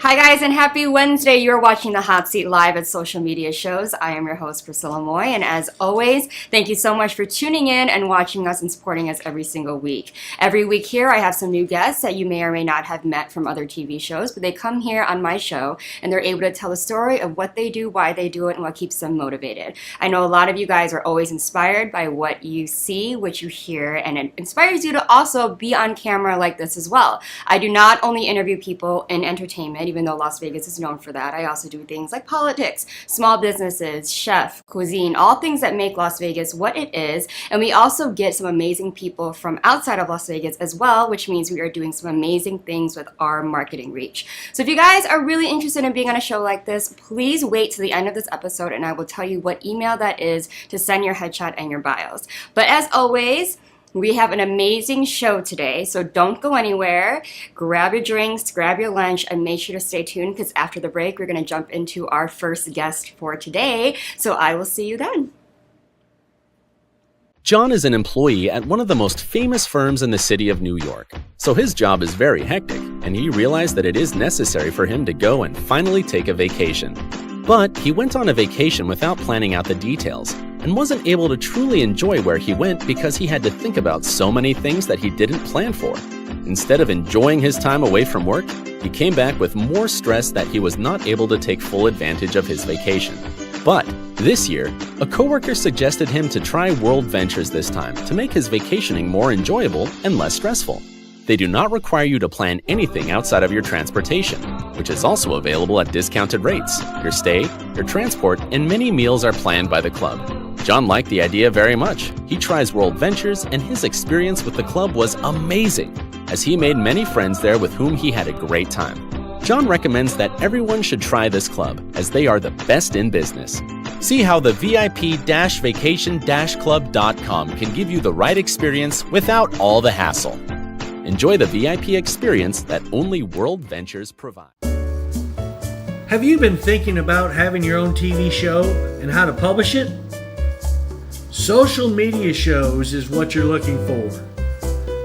Hi guys, and happy Wednesday. You're watching The Hot Seat live at Social Media Shows. I am your host, Priscilla Moy, and as always, thank you so much for tuning in and watching us and supporting us every single week. Every week here, I have some new guests that you may or may not have met from other TV shows, but they come here on my show, and they're able to tell a story of what they do, why they do it, and what keeps them motivated. I know a lot of you guys are always inspired by what you see, what you hear, and it inspires you to also be on camera like this as well. I do not only interview people in entertainment, even though Las Vegas is known for that. I also do things like politics, small businesses, chef, cuisine, all things that make Las Vegas what it is. And we also get some amazing people from outside of Las Vegas as well, which means we are doing some amazing things with our marketing reach. So if you guys are really interested in being on a show like this, please wait to the end of this episode and I will tell you what email that is to send your headshot and your bios. But as always, we have an amazing show today, so don't go anywhere. Grab your drinks, grab your lunch, and make sure to stay tuned because after the break, we're going to jump into our first guest for today. So I will see you then. John is an employee at one of the most famous firms in the city of New York. So his job is very hectic, and he realized that it is necessary for him to go and finally take a vacation. But he went on a vacation without planning out the details, and wasn't able to truly enjoy where he went because he had to think about so many things that he didn't plan for. Instead of enjoying his time away from work, he came back with more stress that he was not able to take full advantage of his vacation. But this year, a coworker suggested him to try World Ventures this time to make his vacationing more enjoyable and less stressful. They do not require you to plan anything outside of your transportation, which is also available at discounted rates. Your stay, your transport, and many meals are planned by the club. John liked the idea very much. He tries World Ventures, and his experience with the club was amazing, as he made many friends there with whom he had a great time. John recommends that everyone should try this club, as they are the best in business. See how the VIP-vacation-club.com can give you the right experience without all the hassle. Enjoy the VIP experience that only World Ventures provide. Have you been thinking about having your own TV show and how to publish it? Social Media Shows is what you're looking for.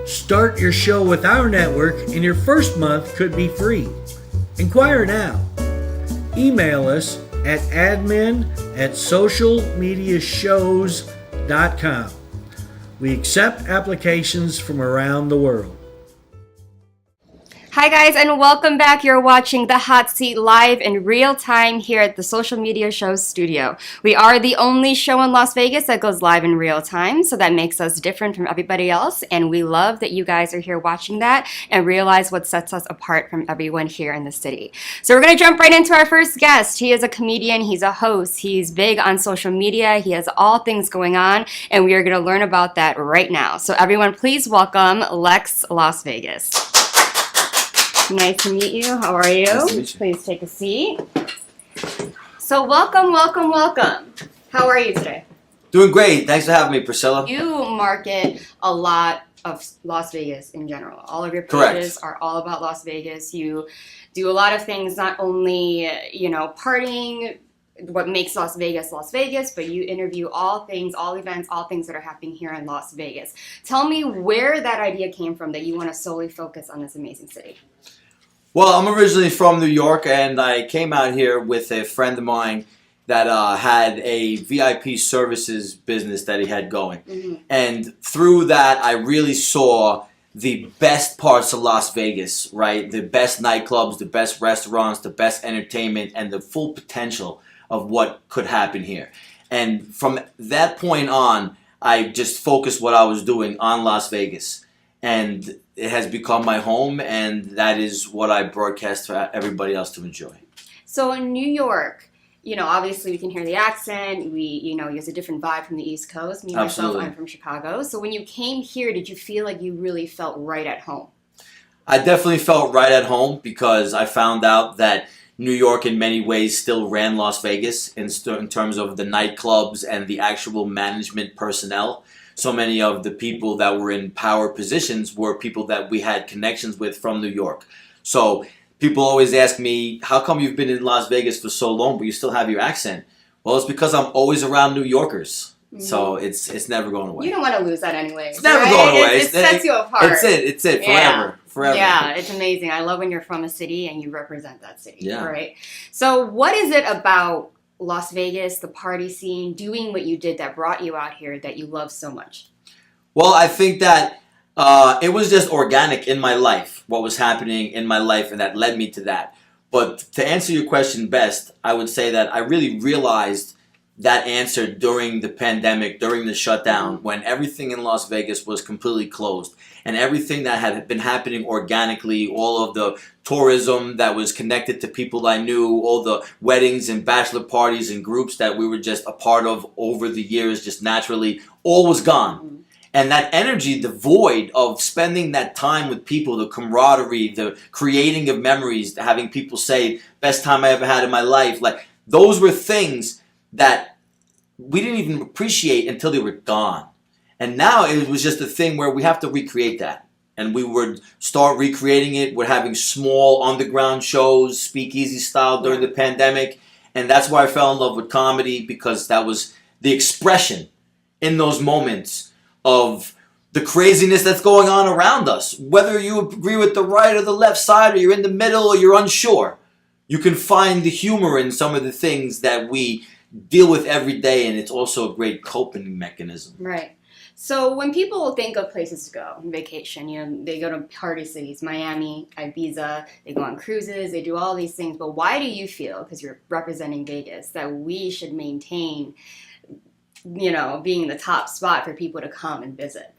Start your show with our network and your first month could be free. Inquire now. Email us at admin@socialmediashows.com. We accept applications from around the world. Hi guys, and welcome back. You're watching The Hot Seat live in real time here at the Social Media Shows studio. We are the only show in Las Vegas that goes live in real time, so that makes us different from everybody else, and we love that you guys are here watching that and realize what sets us apart from everyone here in the city. So we're going to jump right into our first guest. He is a comedian, he's a host, he's big on social media, he has all things going on, and we are going to learn about that right now. So everyone, please welcome Lex LasVegas. Nice to meet you. How are you? Nice to meet you. Please take a seat. So welcome. How are you today? Doing great. Thanks for having me, Priscilla. You market a lot of Las Vegas in general. All of your pages Correct. are all about Las Vegas. You do a lot of things, not only, partying, what makes Las Vegas, but you interview all things, all events, all things that are happening here in Las Vegas. Tell me where that idea came from that you want to solely focus on this amazing city. Well, I'm originally from New York, and I came out here with a friend of mine that had a VIP services business that he had going. Mm-hmm. And through that, I really saw the best parts of Las Vegas, right? The best nightclubs, the best restaurants, the best entertainment, and the full potential of what could happen here. And from that point on, I just focused what I was doing on Las Vegas. And it has become my home, and that is what I broadcast for everybody else to enjoy. So in New York, obviously we can hear the accent. There's a different vibe from the East Coast. Me, myself, I'm from Chicago. So when you came here, did you feel like you really felt right at home? I definitely felt right at home because I found out that New York in many ways still ran Las Vegas in terms of the nightclubs and the actual management personnel. So many of the people that were in power positions were people that we had connections with from New York. So people always ask me, how come you've been in Las Vegas for so long but you still have your accent? Well, it's because I'm always around New Yorkers. Mm-hmm. So it's never going away. You don't want to lose that anyway. It's never going away. It sets you apart. It's it forever. forever. Yeah, it's amazing. I love when you're from a city and you represent that city. Yeah. Right. So what is it about Las Vegas, the party scene, doing what you did that brought you out here that you love so much? Well, I think that it was just organic in my life, what was happening in my life, and that led me to that. But to answer your question best, I would say that I really realized that answer during the pandemic, during the shutdown, when everything in Las Vegas was completely closed. And everything that had been happening organically, all of the tourism that was connected to people I knew, all the weddings and bachelor parties and groups that we were just a part of over the years, just naturally, all was gone. And that energy, the void of spending that time with people, the camaraderie, the creating of memories, having people say, best time I ever had in my life, like those were things that we didn't even appreciate until they were gone. And now it was just a thing where we have to recreate that. And we would start recreating it. We're having small underground shows, speakeasy style during the pandemic. And that's why I fell in love with comedy, because that was the expression in those moments of the craziness that's going on around us. Whether you agree with the right or the left side, or you're in the middle, or you're unsure, you can find the humor in some of the things that we deal with every day, and it's also a great coping mechanism. Right. So when people think of places to go on vacation, you know, they go to party cities, Miami, Ibiza, they go on cruises, they do all these things. But why do you feel, because you're representing Vegas, that we should maintain, you know, being the top spot for people to come and visit?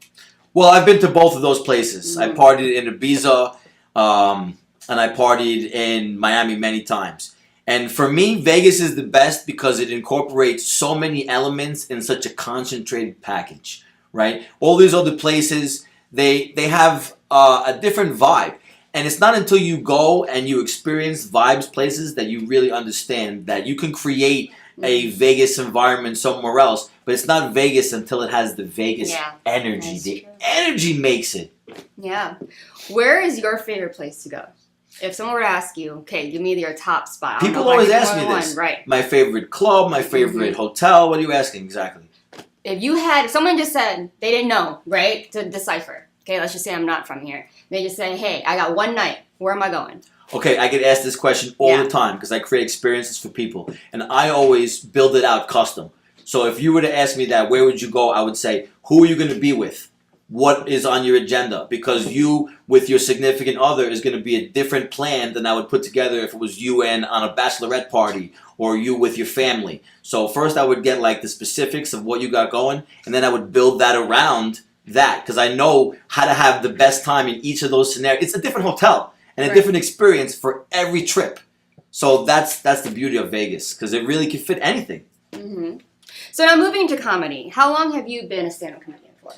Well, I've been to both of those places. I partied in Ibiza, and I partied in Miami many times. And for me, Vegas is the best because it incorporates so many elements in such a concentrated package, right? All these other places, they have a different vibe. And it's not until you go and you experience vibes places that you really understand that you can create a Vegas environment somewhere else. But it's not Vegas until it has the Vegas energy. The energy makes it. Yeah. Where is your favorite place to go? If someone were to ask you, okay, give me your top spot. People always ask me this. Right. My favorite club, my favorite hotel. What are you asking exactly? If someone just said they didn't know, right, to decipher. Okay, let's just say I'm not from here. They just say, hey, I got one night. Where am I going? Okay, I get asked this question all the time because I create experiences for people. And I always build it out custom. So if you were to ask me that, where would you go? I would say, who are you going to be with? What is on your agenda? Because you, with your significant other, is going to be a different plan than I would put together if it was you and on a bachelorette party or you with your family. So first I would get like the specifics of what you got going, and then I would build that around that because I know how to have the best time in each of those scenarios. It's a different hotel and a different experience for every trip. So that's the beauty of Vegas because it really can fit anything. Mm-hmm. So now moving to comedy, how long have you been a stand-up comedian for?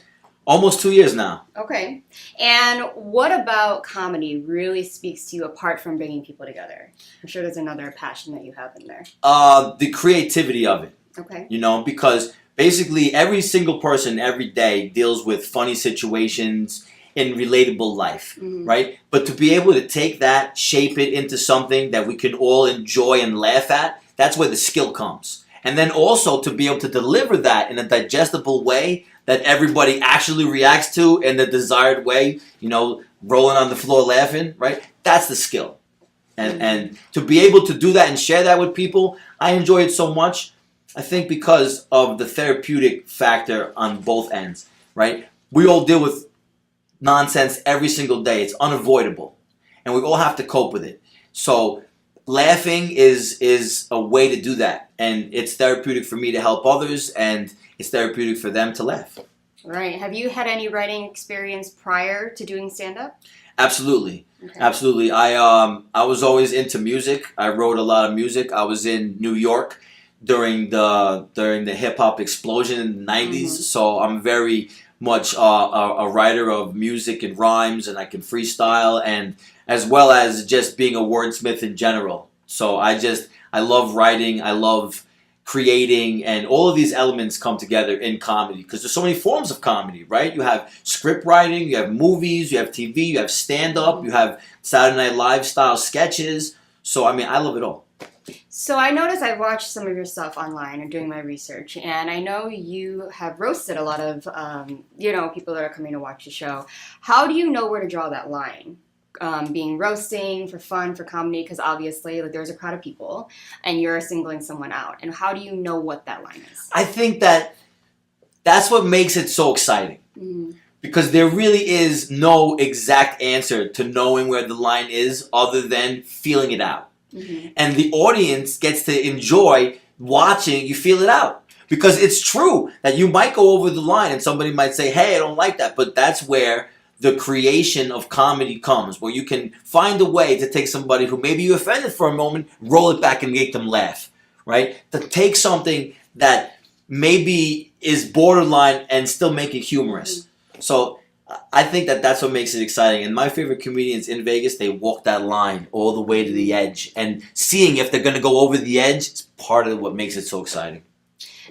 Almost 2 years now. Okay. And what about comedy really speaks to you apart from bringing people together? I'm sure there's another passion that you have in there. The creativity of it. Okay. You know, because basically every single person every day deals with funny situations in relatable life, right? But to be able to take that, shape it into something that we can all enjoy and laugh at, that's where the skill comes. And then also to be able to deliver that in a digestible way that everybody actually reacts to in the desired way, you know, rolling on the floor laughing, right? That's the skill. And to be able to do that and share that with people, I enjoy it so much. I think because of the therapeutic factor on both ends, right? We all deal with nonsense every single day. It's unavoidable. And we all have to cope with it. So laughing is a way to do that. And it's therapeutic for me to help others, and it's therapeutic for them to laugh. Right. Have you had any writing experience prior to doing stand-up? Absolutely. Okay. Absolutely. I was always into music. I wrote a lot of music. I was in New York during the hip-hop explosion in the 90s. So I'm very much a writer of music and rhymes, and I can freestyle, and as well as just being a wordsmith in general. So I love writing, I love creating, and all of these elements come together in comedy because there's so many forms of comedy, right? You have script writing, you have movies, you have TV, you have stand-up, you have Saturday Night Live style sketches. So, I mean, I love it all. So I noticed I watched some of your stuff online and doing my research, and I know you have roasted a lot of, people that are coming to watch the show. How do you know where to draw that line? being roasting for fun, for comedy? Because obviously, like, there's a crowd of people, and you're singling someone out. And how do you know what that line is? I think that's what makes it so exciting. Because there really is no exact answer to knowing where the line is other than feeling it out. And the audience gets to enjoy watching you feel it out. Because it's true that you might go over the line and somebody might say, hey, I don't like that. But that's where the creation of comedy comes, where you can find a way to take somebody who maybe you offended for a moment, roll it back and make them laugh, right? To take something that maybe is borderline and still make it humorous. So I think that's what makes it exciting. And my favorite comedians in Vegas, they walk that line all the way to the edge. And seeing if they're going to go over the edge is part of what makes it so exciting.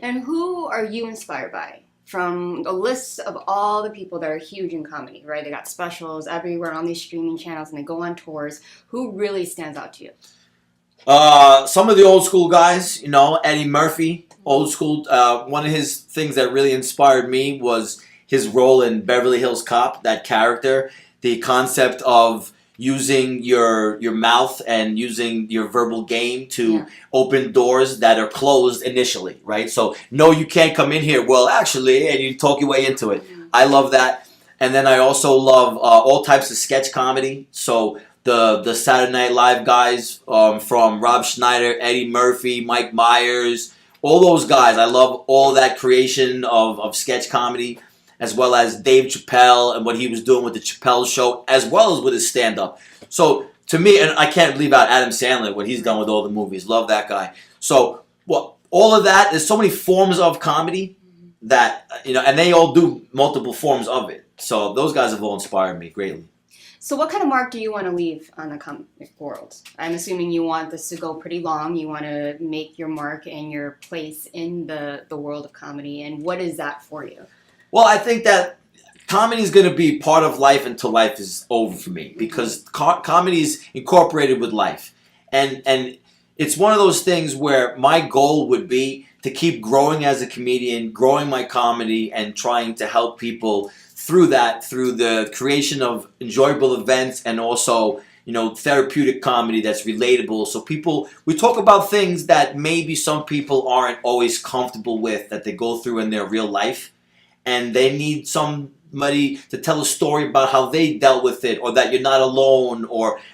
And who are you inspired by? From a list of all the people that are huge in comedy, right? They got specials everywhere on these streaming channels and they go on tours. Who really stands out to you? Some of the old school guys, Eddie Murphy, old school. One of his things that really inspired me was his role in Beverly Hills Cop, that character, the concept of using your mouth and using your verbal game to open doors that are closed initially, right? So, no, you can't come in here. Well, actually, and you talk your way into it. I love that. And then I also love all types of sketch comedy. So the Saturday Night Live guys from Rob Schneider, Eddie Murphy, Mike Myers, all those guys. I love all that creation of sketch comedy, as well as Dave Chappelle and what he was doing with the Chappelle Show, as well as with his stand-up. So, to me, and I can't leave out Adam Sandler, what he's done with all the movies. Love that guy. So, all of that, there's so many forms of comedy that, and they all do multiple forms of it. So, those guys have all inspired me greatly. So what kind of mark do you want to leave on the comic world? I'm assuming you want this to go pretty long. You want to make your mark and your place in the world of comedy. And what is that for you? Well, I think that comedy is going to be part of life until life is over for me, because comedy is incorporated with life. And it's one of those things where my goal would be to keep growing as a comedian, growing my comedy, and trying to help people through the creation of enjoyable events and also, therapeutic comedy that's relatable. So we talk about things that maybe some people aren't always comfortable with, that they go through in their real life. And they need somebody to tell a story about how they dealt with it, or that you're not alone,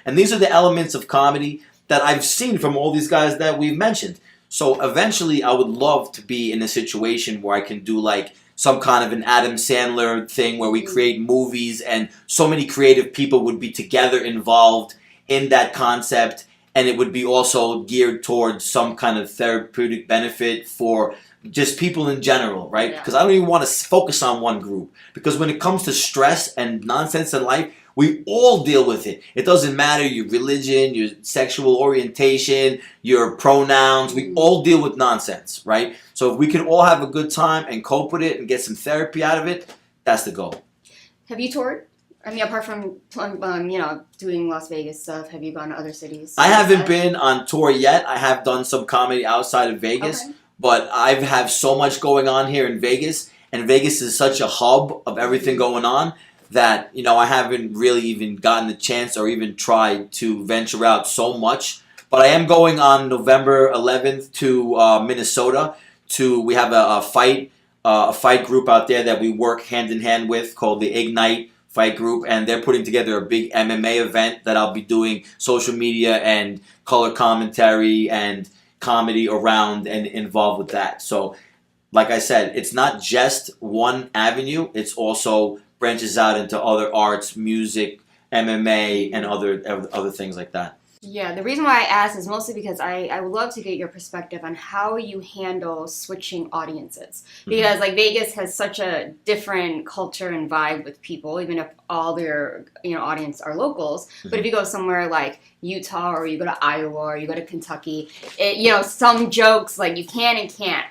and these are the elements of comedy that I've seen from all these guys that we've mentioned. So eventually I would love to be in a situation where I can do like some kind of an Adam Sandler thing where we create movies and so many creative people would be together involved in that concept, and it would be also geared towards some kind of therapeutic benefit for just people in general, right? Because I don't even want to focus on one group. Because when it comes to stress and nonsense in life, we all deal with it. It doesn't matter your religion, your sexual orientation, your pronouns. We all deal with nonsense, right? So if we can all have a good time and cope with it and get some therapy out of it, that's the goal. Have you toured? I mean, apart from doing Las Vegas stuff, have you gone to other cities? I haven't been on tour yet. I have done some comedy outside of Vegas. Okay. But I have so much going on here in Vegas, and Vegas is such a hub of everything going on that, I haven't really even gotten the chance or even tried to venture out so much. But I am going on November 11th to Minnesota. We have a fight group out there that we work hand in hand with called the Ignite Fight Group, and they're putting together a big MMA event that I'll be doing social media and color commentary and comedy around and involved with that. So, like I said, it's not just one avenue. It's also branches out into other arts, music, MMA, and other things like that. Yeah, the reason why I asked is mostly because I would love to get your perspective on how you handle switching audiences. Because like Vegas has such a different culture and vibe with people, even if all their audience are locals. But if you go somewhere like Utah, or you go to Iowa, or you go to Kentucky, some jokes like you can and can't.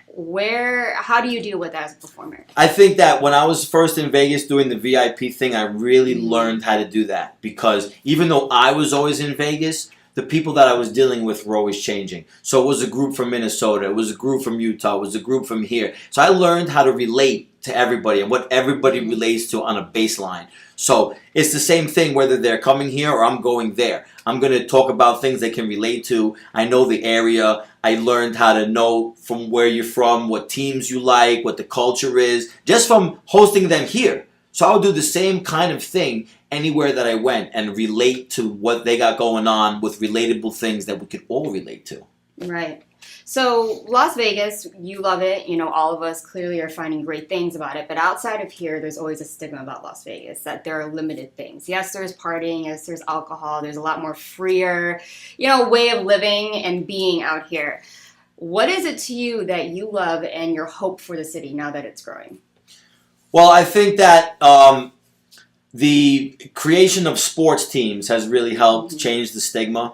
How do you deal with that as a performer? I think that when I was first in Vegas doing the VIP thing, I really learned how to do that, because even though I was always in Vegas, the people that I was dealing with were always changing. So it was a group from Minnesota, it was a group from Utah, it was a group from here. So I learned how to relate to everybody and what everybody relates to on a baseline. So it's the same thing whether they're coming here or I'm going there. I'm going to talk about things they can relate to. I know the area. I learned how to know from where you're from, what teams you like, what the culture is, just from hosting them here. So I'll do the same kind of thing anywhere that I went and relate to what they got going on with relatable things that we could all relate to. Right. So Las Vegas, you love it. You know, all of us clearly are finding great things about it. But outside of here, there's always a stigma about Las Vegas, that there are limited things. Yes, there's partying. Yes, there's alcohol. There's a lot more freer, way of living and being out here. What is it to you that you love and your hope for the city now that it's growing? Well, I think that the creation of sports teams has really helped change the stigma.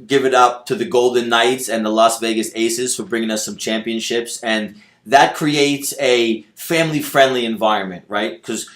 Give it up to the Golden Knights and the Las Vegas Aces for bringing us some championships. And that creates a family-friendly environment, right? Because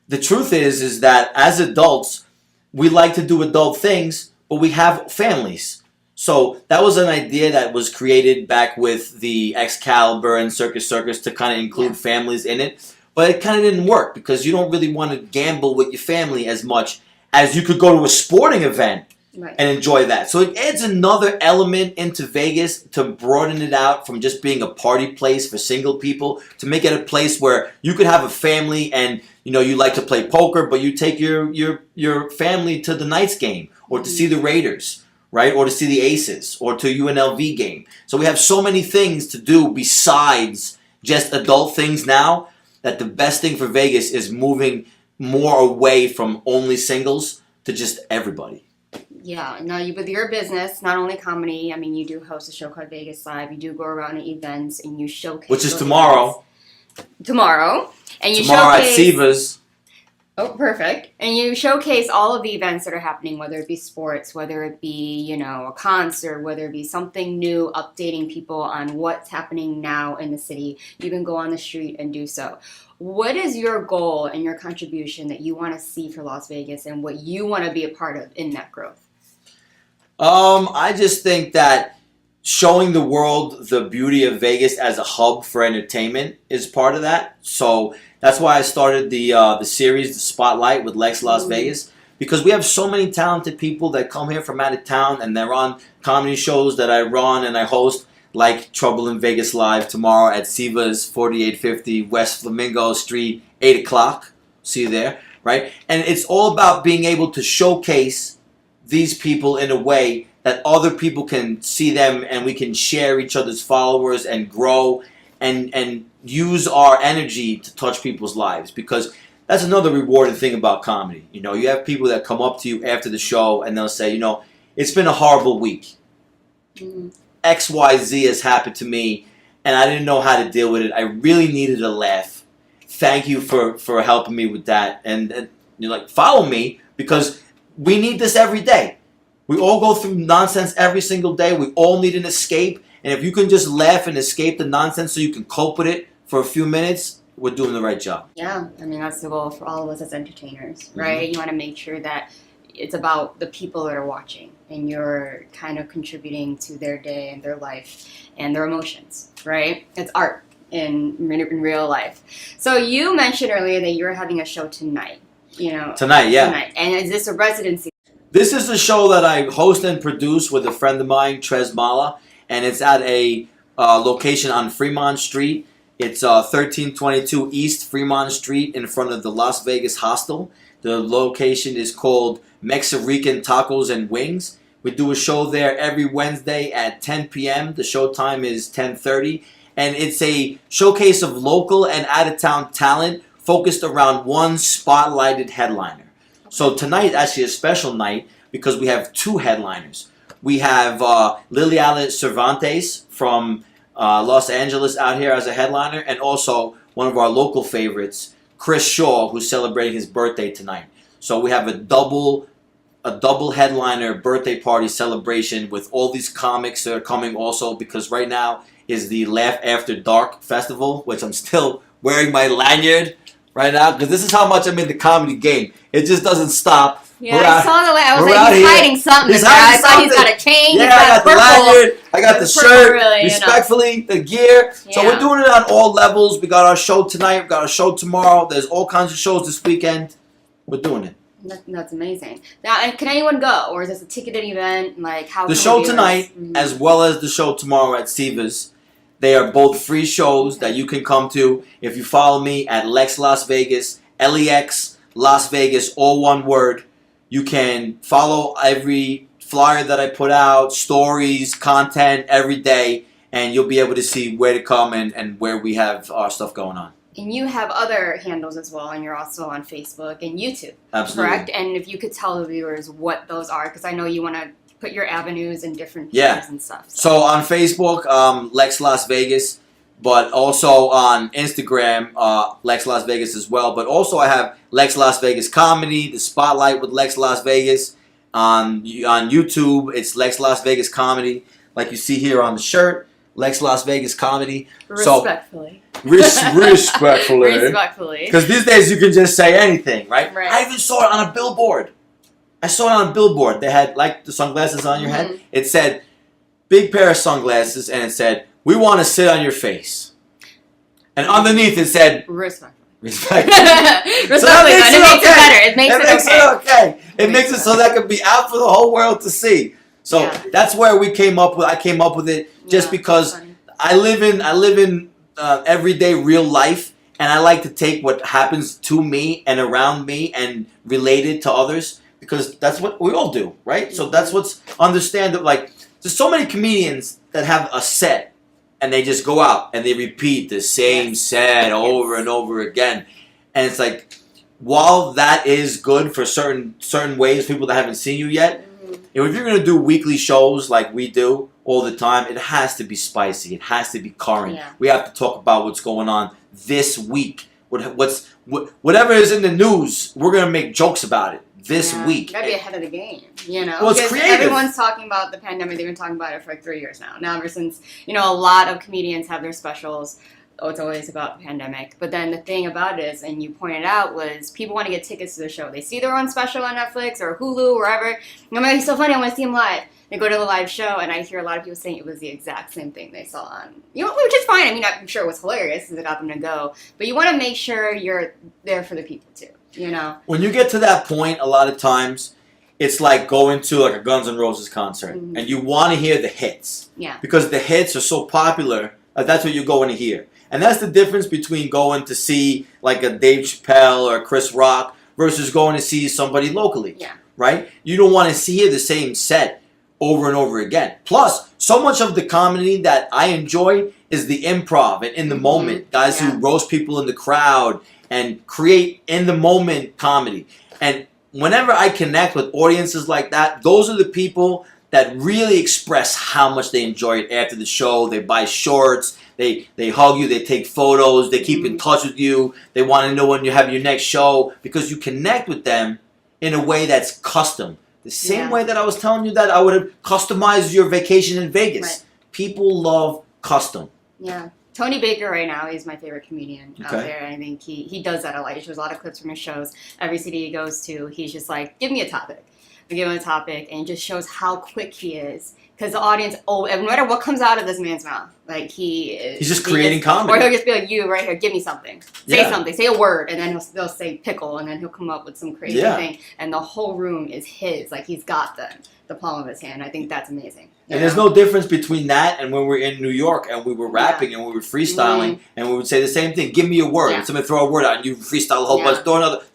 the truth is that as adults, we like to do adult things, but we have families. So that was an idea that was created back with the Excalibur and Circus to kind of include families in it. But it kind of didn't work because you don't really want to gamble with your family as much as you could go to a sporting event. Right. And enjoy that. So it adds another element into Vegas to broaden it out from just being a party place for single people to make it a place where you could have a family and you like to play poker, but you take your family to the Knights game or to see the Raiders, right? Or to see the Aces or to UNLV game. So we have so many things to do besides just adult things now that the best thing for Vegas is moving more away from only singles to just everybody. Yeah, now with your business, not only comedy, I mean, you do host a show called Vegas Live. You do go around to events and you showcase. Which is tomorrow. Tomorrow. And you tomorrow showcase. At Siva's. Oh, perfect. And you showcase all of the events that are happening, whether it be sports, whether it be, a concert, whether it be something new, updating people on what's happening now in the city. You can go on the street and do so. What is your goal and your contribution that you want to see for Las Vegas and what you want to be a part of in that growth? I just think that showing the world the beauty of Vegas as a hub for entertainment is part of that. So that's why I started the series, The Spotlight with Lex LasVegas, because we have so many talented people that come here from out of town and they're on comedy shows that I run and I host, like Trouble in Vegas Live tomorrow at Siva's, 4850 West Flamingo Street, 8 o'clock. See you there, right? And it's all about being able to showcase these people in a way that other people can see them and we can share each other's followers and grow and use our energy to touch people's lives. Because that's another rewarding thing about comedy. You have people that come up to you after the show and they'll say, it's been a horrible week. XYZ has happened to me and I didn't know how to deal with it. I really needed a laugh. Thank you for helping me with that. And you're like, follow me, because we need this every day. We all go through nonsense every single day. We all need an escape. And if you can just laugh and escape the nonsense so you can cope with it for a few minutes, we're doing the right job. Yeah, I mean, that's the goal for all of us as entertainers, right? You want to make sure that it's about the people that are watching and you're kind of contributing to their day and their life and their emotions, right? It's art in real life. So you mentioned earlier that you're having a show tonight. Tonight, yeah. Tonight. And is this a residency? This is a show that I host and produce with a friend of mine, Trez Mala, and it's at a location on Fremont Street. It's 1322 East Fremont Street in front of the Las Vegas Hostel. The location is called Mexican Tacos and Wings. We do a show there every Wednesday at 10 p.m. The show time is 10:30. And it's a showcase of local and out-of-town talent focused around one spotlighted headliner. So tonight is actually a special night because we have two headliners. We have Lily Alice Cervantes from Los Angeles out here as a headliner, and also one of our local favorites, Chris Shaw, who's celebrating his birthday tonight. So we have a double headliner birthday party celebration with all these comics that are coming also, because right now is the Laugh After Dark Festival, which I'm still wearing my lanyard right now, because this is how much I'm in the comedy game. It just doesn't stop. Yeah, I saw the. I was we're like, out he's here. hiding something. He's there. I hiding thought he's something. got a chain. Yeah, he's got I got the purple. lanyard. I got the shirt. Really, respectfully, the gear. So we're doing it on all levels. We got our show tonight. We got our show tomorrow. There's all kinds of shows this weekend. We're doing it. That's amazing. Now, and can anyone go, or is this a ticketed event? Like how? The show tonight, as well as the show tomorrow at Siva's, they are both free shows that you can come to if you follow me at Lex LasVegas, LEX Las Vegas, all one word. You can follow every flyer that I put out, stories, content every day, and you'll be able to see where to come and where we have our stuff going on. And you have other handles as well, and you're also on Facebook and YouTube. Absolutely. Correct? And if you could tell the viewers what those are, because I know you want to put your avenues in different places and stuff. So on Facebook, Lex LasVegas, but also on Instagram, Lex LasVegas as well. But also I have Lex LasVegas Comedy, The Spotlight with Lex LasVegas. On YouTube, it's Lex LasVegas Comedy, like you see here on the shirt, Lex LasVegas Comedy. Respectfully. Respectfully. Respectfully. Because these days you can just say anything, right? Right. I even saw it on a billboard. They had, like, the sunglasses on your head. It said, big pair of sunglasses, and it said, we want to sit on your face. And underneath it said, Respectfully. Respectfully. Respectfully, so it makes it better. It makes it okay. It makes it so that could be out for the whole world to see. So that's where we came up with. I came up with it just because I live in everyday real life, and I like to take what happens to me and around me and relate it to others, because that's what we all do, right? So that's what's understandable. Like, there's so many comedians that have a set, and they just go out and they repeat the same set over and over again. And it's like, while that is good for certain ways, people that haven't seen you yet, if you're going to do weekly shows like we do all the time, it has to be spicy. It has to be current. Yeah. We have to talk about what's going on this week. Whatever is in the news, we're going to make jokes about it this week. You gotta be ahead of the game, you know. Well, it's creative. Everyone's talking about the pandemic. They've been talking about it for like 3 years now. Now, ever since, a lot of comedians have their specials. Oh, it's always about the pandemic. But then the thing about it is, and you pointed out, was people want to get tickets to the show. They see their own special on Netflix or Hulu, wherever. And I'm like, it's so funny. I want to see them live. They go to the live show, and I hear a lot of people saying it was the exact same thing they saw on, which is fine. I mean, I'm sure it was hilarious because it got them to go. But you want to make sure you're there for the people too. When you get to that point, a lot of times it's like going to like a Guns N' Roses concert, and you want to hear the hits, because the hits are so popular. That's what you're going to hear, and that's the difference between going to see like a Dave Chappelle or Chris Rock versus going to see somebody locally. Right? You don't want to hear the same set over and over again. Plus, so much of the comedy that I enjoy is the improv and in the moment, guys who roast people in the crowd and create in the moment comedy. And whenever I connect with audiences like that, those are the people that really express how much they enjoy it after the show. They buy shorts, they hug you, they take photos, they keep in touch with you, they want to know when you have your next show, because you connect with them in a way that's custom. The same way that I was telling you that I would have customized your vacation in Vegas. Right. People love custom. Yeah. Tony Baker right now, he's my favorite comedian out there. I think he does that a lot. He shows a lot of clips from his shows. Every city he goes to, he's just like, give me a topic. I give him a topic, and it just shows how quick he is. Because the audience, no matter what comes out of this man's mouth, like he's just creating comedy. Or he'll just be like, you right here, give me something. Say something, say a word, and then they'll say pickle, and then he'll come up with some crazy thing. And the whole room is his. Like, he's got the palm of his hand. I think that's amazing. And there's no difference between that and when we're in New York and we were rapping and we were freestyling and we would say the same thing. Give me a word. And somebody throw a word out and you freestyle a whole bunch,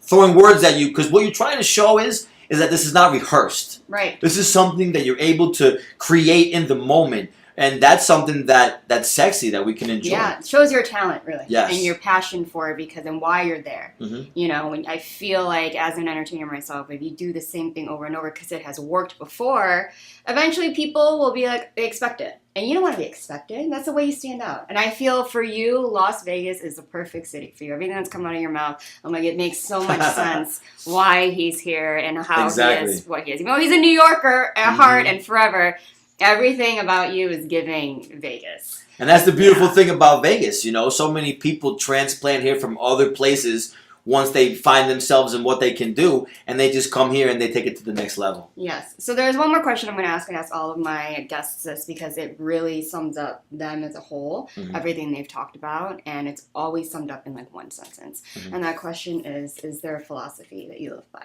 throwing words at you. Because what you're trying to show is that this is not rehearsed. Right. This is something that you're able to create in the moment. And that's something that's sexy that we can enjoy. Yeah, it shows your talent, really. Yes. And your passion for it and why you're there. When I feel like, as an entertainer myself, if you do the same thing over and over because it has worked before, eventually people will be like, they expect it. And you don't want to be expected. That's the way you stand out. And I feel for you, Las Vegas is the perfect city for you. Everything that's come out of your mouth, I'm like, it makes so much sense why he's here and how he is what he is. Even though he's a New Yorker at heart and forever, everything about you is giving Vegas. And that's the beautiful thing about Vegas. So many people transplant here from other places once they find themselves in what they can do, and they just come here and they take it to the next level. Yes. So there's one more question I'm going to ask, and ask all of my guests this because it really sums up them as a whole, everything they've talked about, and it's always summed up in like one sentence. And that question is there a philosophy that you live by?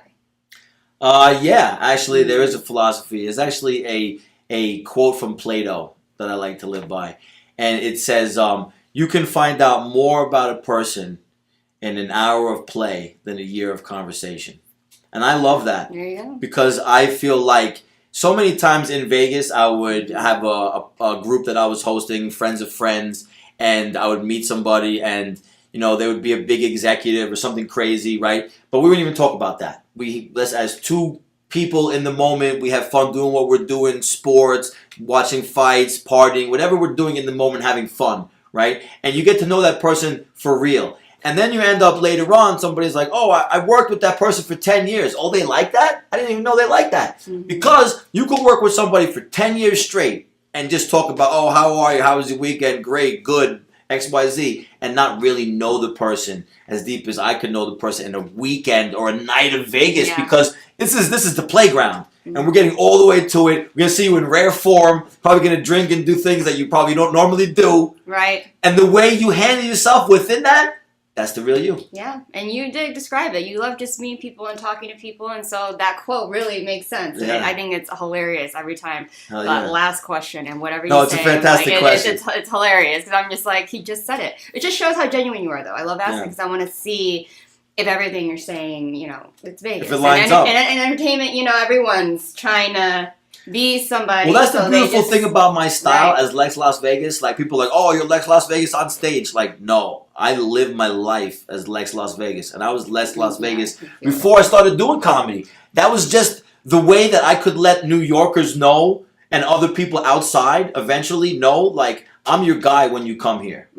Yeah, actually there is a philosophy. It's actually a quote from Plato that I like to live by. And it says, you can find out more about a person in an hour of play than a year of conversation. And I love that. There you go. Because I feel like so many times in Vegas, I would have a group that I was hosting, friends of friends, and I would meet somebody and, you know, they would be a big executive or something crazy, right? But we wouldn't even talk about that. Let's as two people in the moment, we have fun doing what we're doing, sports, watching fights, partying, whatever we're doing in the moment, having fun, right? And you get to know that person for real. And then you end up later on, somebody's like, oh, I worked with that person for 10 years. Oh, they like that? I didn't even know they like that. Because you could work with somebody for 10 years straight and just talk about, oh, how are you? How was your weekend? Great, good, XYZ, and not really know the person as deep as I could know the person in a weekend or a night of Vegas because this is the playground. And we're getting all the way to it. We're going to see you in rare form, probably going to drink and do things that you probably don't normally do. Right. And the way you handle yourself within that, that's the real you. Yeah, and you did describe it. You love just meeting people and talking to people, and so that quote really makes sense. Yeah. I think it's hilarious every time. Hell yeah. Last question and whatever you No, say. it's a fantastic question. It's hilarious because I'm just like, he just said it. It just shows how genuine you are, though. I love asking because I want to see if everything you're saying, you know, it's Vegas. If it lines up. And entertainment, you know, everyone's trying to be somebody. Well, that's the beautiful thing about my style Right. as Lex LasVegas. Like, people are like, oh, you're Lex LasVegas on stage. Like, no. I live my life as Lex LasVegas. And I was Lex LasVegas before I started doing comedy. That was just the way that I could let New Yorkers know and other people outside eventually know, like, I'm your guy when you come here.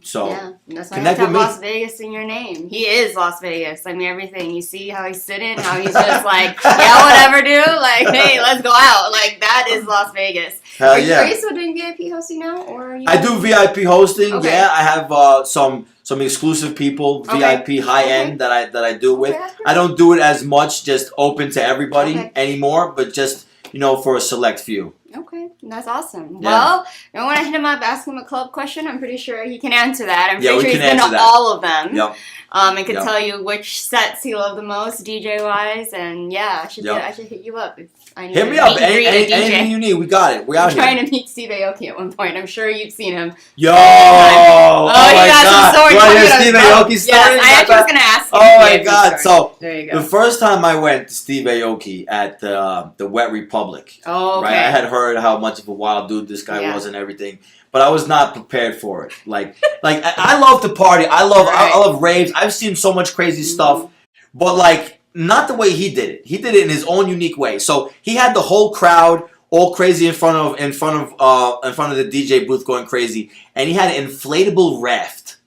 So, yeah, that's why connect you with have me. Las Vegas in your name. He is Las Vegas. I mean, everything. You see how he's sitting, how he's just like, yeah, whatever, dude. Like, hey, let's go out. Like, that is Las Vegas. Hell Are yeah. you still doing VIP hosting now? Or are you I do VIP hosting. Okay. Yeah, I have some exclusive people, VIP high end that I do with. Okay. I don't do it as much, just open to everybody Okay. anymore, but just, you know, for a select few. Okay, that's awesome. Yeah. Well, I want to hit him up, ask him a club question. I'm pretty sure he can answer that. I'm Yeah, pretty we sure he's can been answer to that. all of them. Yep. And can Yep. tell you which sets he loved the most, DJ wise. And yeah, I should hit you up if I need Hit to me up. meet and greet a DJ. Anything you need, we got it. We out I'm here. trying to meet Steve Aoki at one point. I'm sure you've seen him. Yo! Oh, Oh he my got God. some stories. Do I hear Talking Steve about- Aoki Yes, stories? I actually was going to ask you. Oh my if you God. have So, stories. There you go. the first time I went to Steve Aoki at the Wet Republic, Oh, okay. right? I had heard how much of a wild dude this guy was and everything, but I was not prepared for it. Like I love to party. I love raves. I've seen so much crazy stuff, but like not the way he did it. He did it in his own unique way. So he had the whole crowd all crazy in front of the DJ booth going crazy, and he had an inflatable raft,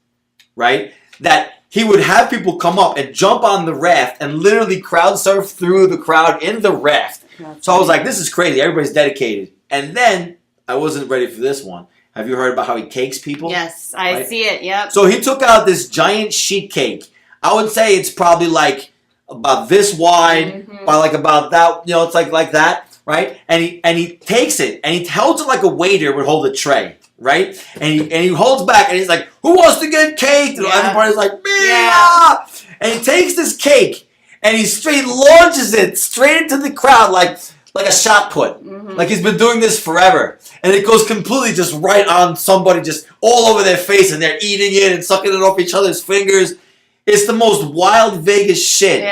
right? That he would have people come up and jump on the raft and literally crowd surf through the crowd in the raft. So I was like, this is crazy. Everybody's dedicated. And then I wasn't ready for this one. Have you heard about how he cakes people? Yes, I Right? see it. Yep. So he took out this giant sheet cake. I would say it's probably like about this wide, by like about that, you know, it's like that, right? And he takes it and he holds it like a waiter would hold a tray, right? And he holds back and he's like, who wants to get cake? And everybody's like, me! Yeah. And he takes this cake and he straight launches it straight into the crowd like a shot put. Like he's been doing this forever. And it goes completely just right on somebody, just all over their face, and they're eating it and sucking it off each other's fingers. It's the most wild Vegas shit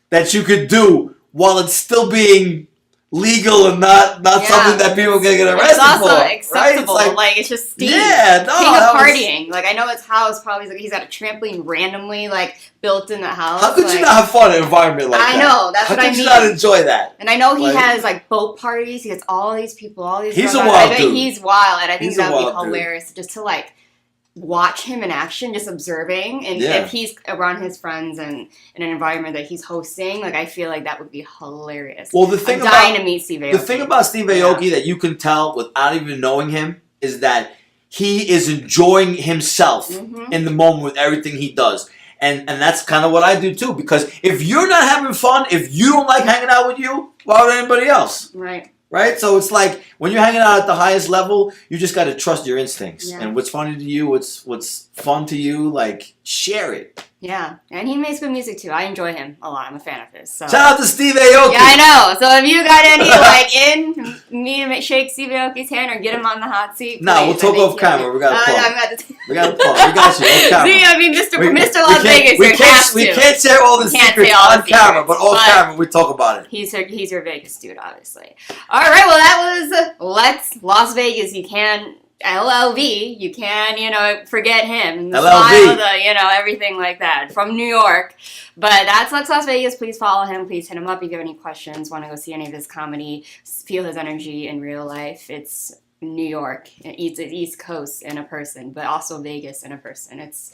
that you could do while it's still being legal and not something that people can get arrested it's also for. acceptable. Right? Like it's just Steve. Yeah, no, King of that was- partying. Like I know his house probably he's got a trampoline randomly like built in the house. How could you not have fun in an environment like that? I know, that's How what I could you mean. not enjoy that? And I know he Like- has like boat parties. He has all these people, all these. He's a brothers. wild I bet dude. he's wild, and I think He's a that would be wild dude. hilarious just to like watch him in action, just observing, and Yeah. if he's around his friends and in an environment that he's hosting, like I feel like that would be hilarious. Well, the thing I'm dying about to meet Steve Aoki. the thing about Steve Aoki that you can tell without even knowing him is that he is enjoying himself in the moment with everything he does. And that's kind of what I do too, because if you're not having fun, if you don't like hanging out with you, why would anybody else? Right. Right? So it's like when you're hanging out at the highest level, you just got to trust your instincts. Yeah. And what's funny to you, what's fun to you, like, share it. Yeah, and he makes good music too. I enjoy him a lot. I'm a fan of his. So. Shout out to Steve Aoki. Yeah, I know. So if you got any me to shake Steve Aoki's hand or get him on the hot seat, No, we'll talk off camera. We got a plug. We got a plug. We got you off camera. See, I mean, Mr. Las Vegas, we can't share all the secrets on camera, but off camera we talk about it. He's your Vegas dude, obviously. All right, well that was Lex Las Vegas. You can. LLV, you can, forget him. The LLV. Style, everything like that. From New York. But that's Lex Las Vegas. Please follow him. Please hit him up if you have any questions, want to go see any of his comedy, feel his energy in real life. It's New York. It's East Coast in a person, but also Vegas in a person. He's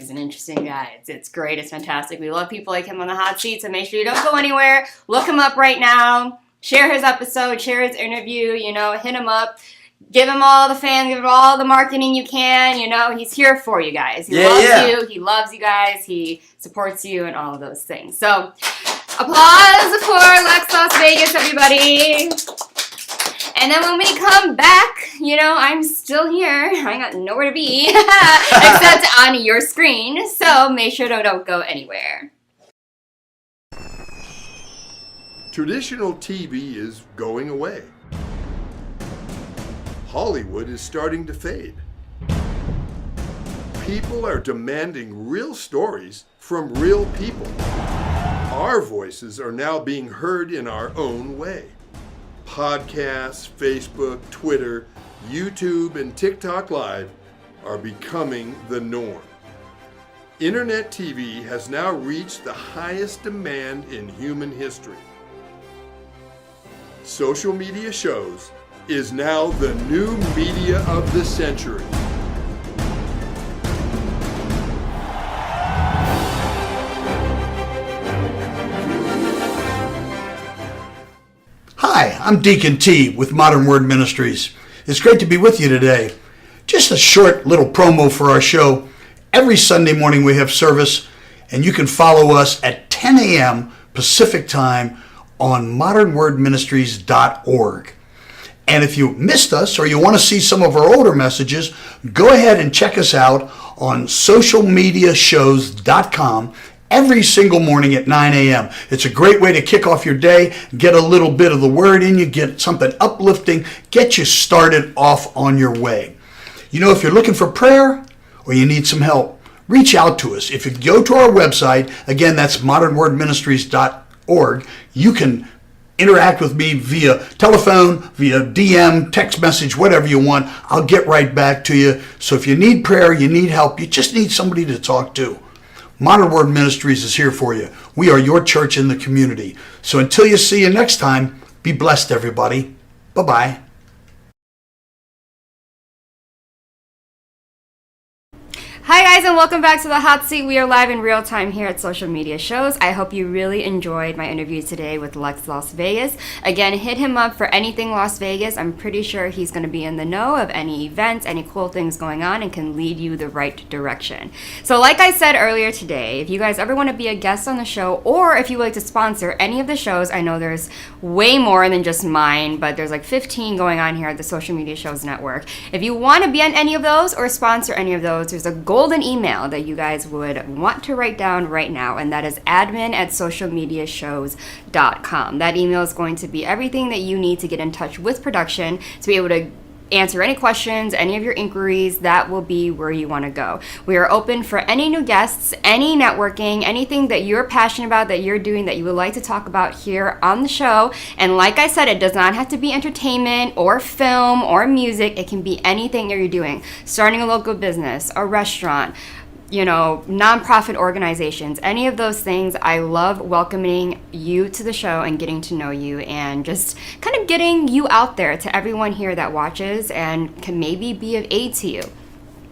an interesting guy. It's great. It's fantastic. We love people like him on the hot seat, so make sure you don't go anywhere. Look him up right now. Share his episode. Share his interview. Hit him up. Give him all the fans, give him all the marketing you can. He's here for you guys. He loves you. He loves you guys. He supports you and all of those things. So, applause for Lex Las Vegas, everybody. And then when we come back, I'm still here. I got nowhere to be except on your screen. So, make sure to don't go anywhere. Traditional TV is going away. Hollywood is starting to fade. People are demanding real stories from real people. Our voices are now being heard in our own way. Podcasts, Facebook, Twitter, YouTube, and TikTok Live are becoming the norm. Internet TV has now reached the highest demand in human history. Social media shows is now the new media of the century. Hi, I'm Deacon T with Modern Word Ministries. It's great to be with you today. Just a short little promo for our show. Every Sunday morning we have service, and you can follow us at 10 a.m. Pacific Time on modernwordministries.org. And if you missed us or you want to see some of our older messages, go ahead and check us out on socialmediashows.com every single morning at 9 a.m. It's a great way to kick off your day, get a little bit of the word in you, get something uplifting, get you started off on your way. If you're looking for prayer or you need some help, reach out to us. If you go to our website, again, that's modernwordministries.org, you can interact with me via telephone, via DM, text message, whatever you want. I'll get right back to you. So if you need prayer, you need help, you just need somebody to talk to, Modern Word Ministries is here for you. We are your church in the community. So until you see you next time, be blessed, everybody. Bye-bye. Hi guys, and welcome back to the Hot Seat. We are live in real time here at Social Media Shows. I hope you really enjoyed my interview today with Lex Las Vegas. Again, hit him up for anything Las Vegas. I'm pretty sure he's going to be in the know of any events, any cool things going on, and can lead you the right direction. So like I said earlier today, if you guys ever want to be a guest on the show, or if you would like to sponsor any of the shows, I know there's way more than just mine, but there's like 15 going on here at the Social Media Shows Network. If you want to be on any of those or sponsor any of those, there's a golden email that you guys would want to write down right now, and that is admin@socialmediashows.com. That email is going to be everything that you need to get in touch with production to be able to answer any questions, any of your inquiries. That will be where you want to go. We are open for any new guests, any networking, anything that you're passionate about, that you're doing, that you would like to talk about here on the show. And like I said, it does not have to be entertainment or film or music. It can be anything that you're doing. Starting a local business, a restaurant, nonprofit organizations, any of those things. I love welcoming you to the show and getting to know you and just kind of getting you out there to everyone here that watches and can maybe be of aid to you.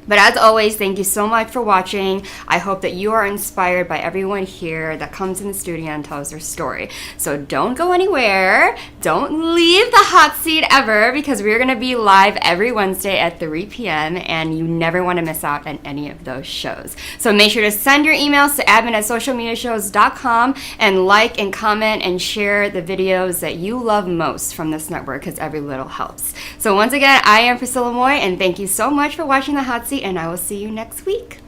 But as always, thank you so much for watching. I hope that you are inspired by everyone here that comes in the studio and tells their story. So don't go anywhere. Don't leave the hot seat ever, because we're going to be live every Wednesday at 3 p.m. and you never want to miss out on any of those shows. So make sure to send your emails to admin@socialmediashows.com and like and comment and share the videos that you love most from this network, because every little helps. So once again, I am Priscilla Moy, and thank you so much for watching the hot seat, and I will see you next week.